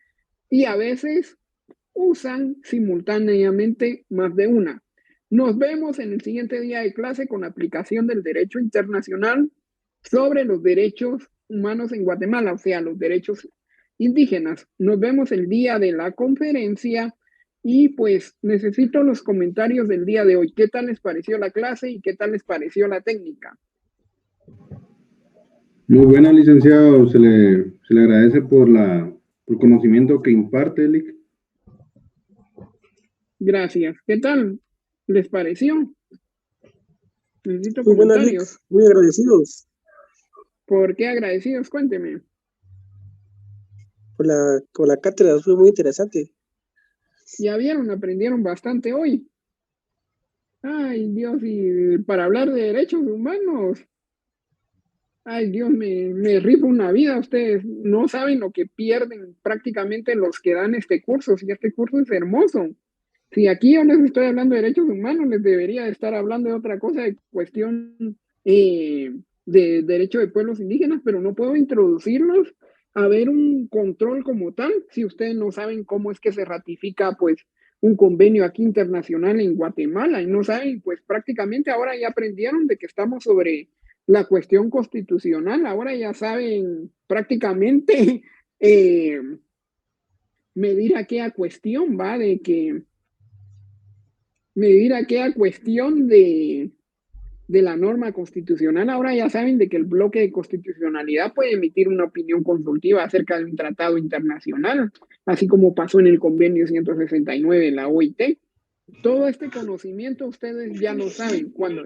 y a veces usan simultáneamente más de una. Nos vemos en el siguiente día de clase con la aplicación del derecho internacional sobre los derechos humanos en Guatemala, o sea, los derechos indígenas. Nos vemos el día de la conferencia y pues necesito los comentarios del día de hoy. ¿Qué tal les pareció la clase y qué tal les pareció la técnica? Muy buena, licenciado. Se le agradece por el conocimiento que imparte, Lic. Gracias. ¿Qué tal les pareció? Necesito muy comentarios. Buena, muy agradecidos. ¿Por qué agradecidos? Cuénteme. Por la cátedra, fue muy interesante. Ya vieron, aprendieron bastante hoy. Ay, Dios, y para hablar de derechos humanos. Ay, Dios, me rifo una vida. Ustedes no saben lo que pierden prácticamente los que dan este curso. Si este curso es hermoso. Si aquí yo les estoy hablando de derechos humanos, les debería estar hablando de otra cosa, de cuestión de derecho de pueblos indígenas, pero no puedo introducirlos a ver un control como tal si ustedes no saben cómo es que se ratifica pues un convenio aquí internacional en Guatemala y no saben, pues prácticamente ahora ya aprendieron de que estamos sobre la cuestión constitucional, ahora ya saben prácticamente medir aquella cuestión, ¿va? De que medir aquella cuestión de la norma constitucional. Ahora ya saben de que el bloque de constitucionalidad puede emitir una opinión consultiva acerca de un tratado internacional, así como pasó en el convenio 169 de la OIT. Todo este conocimiento ustedes ya lo saben. Cuando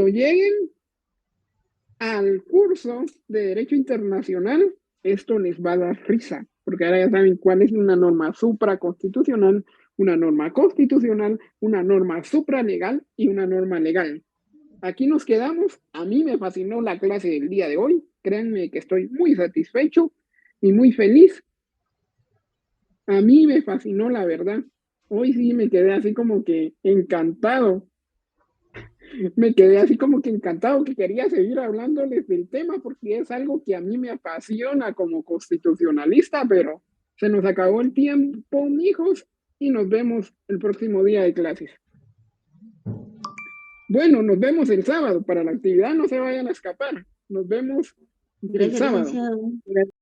lleguen al curso de Derecho Internacional, esto les va a dar risa, porque ahora ya saben cuál es una norma supraconstitucional, una norma constitucional, una norma supralegal y una norma legal. Aquí nos quedamos. A mí me fascinó la clase del día de hoy. Créanme que estoy muy satisfecho y muy feliz. A mí me fascinó, la verdad. Hoy sí me quedé así como que encantado. Me quedé así como que encantado, que quería seguir hablándoles del tema porque es algo que a mí me apasiona como constitucionalista, pero se nos acabó el tiempo, mijos, y nos vemos el próximo día de clases. Bueno, nos vemos el sábado. Para la actividad no se vayan a escapar. Nos vemos el sábado.